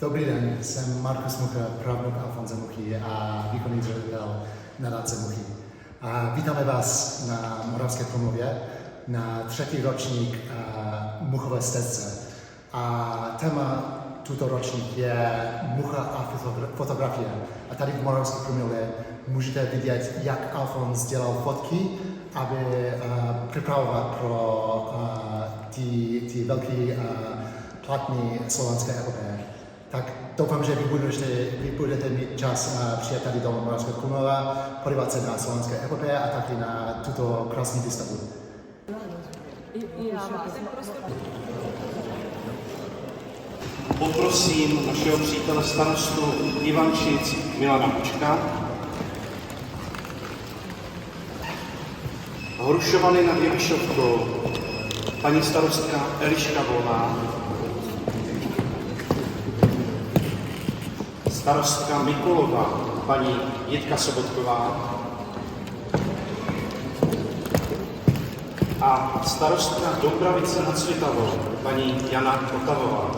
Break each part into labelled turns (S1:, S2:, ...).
S1: Dobrý den, jsem Markus Mucha, právník Alfonse Muchy a výkonný ředitel nadace Muchy. Vítáme vás na Moravské Krumlově na třetí ročník Muchové stezce. A téma tuto ročník je mucha a fotografie. A tady v Moravské Krumlově můžete vidět, jak Alfons dělal fotky, aby připravovat pro ty velké platní slovanské epopeje. Tak doufám, že vy budete mít čas přijet tady do Moravské Krumlova, podívat se na slovanské epopeje a taky na tuto krásnou výstavu.
S2: Poprosím našeho přítele starostu Ivančic Milana Hučka, Hrušovany nad Jevišovkou paní starostka Eliška Volná, starostka Mikulova paní Jitka Sobotková a starostka Doubravice nad Svitavou paní Jana Kotavová.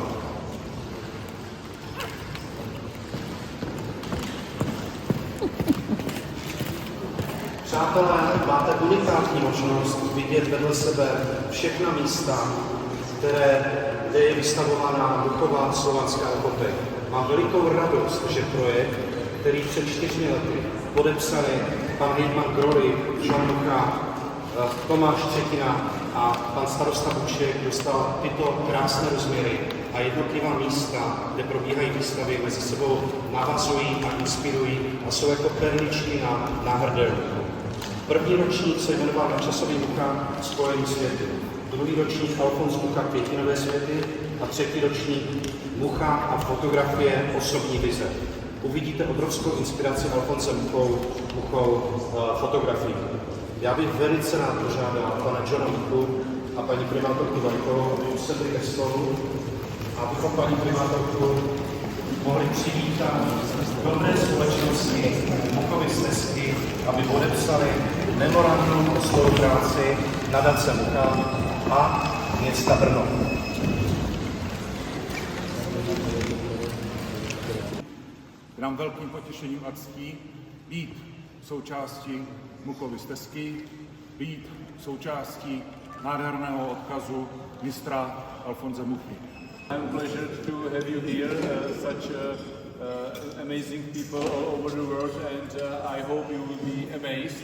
S2: Přátelé, máte unikátní možnost vidět vedle sebe všechna místa, kde je vystavována duchová slovanská epopeje. Mám velikou radost, že projekt, který před 4 lety podepsali pan hejtman Grory, Žanluka, Tomáš Třetina a pan starosta Buček, dostal tyto krásné rozměry a jednotlivá místa, kde probíhají výstavy, mezi sebou navazují a inspirují a jsou jako perličky na hrdelníku. První ročník se jmenoval Načasový Mucha Spojení světy, druhý ročník Alfons Mucha Květinové světy a třetí ročník Mucha a fotografie osobní vize. Uvidíte obrovskou inspiraci Alfonse Muchou fotografií. Já bych velice rád požádal pana Johna Muchu a paní primátorku Vajkovou, aby už sedli ke stolu, abychom paní primátorku mohli přivítat dobré společnosti Muchovy stezky, aby podepsali memorandum o spolupráci nadace Mucha a města Brno.
S3: Je nám velkým potěšením a ctí být součástí Muchovy stezky, být součástí nádherného odkazu mistra Alfonse Muchy.
S4: I'm a pleasure to have you here, such amazing people all over the world, and I hope you will be amazed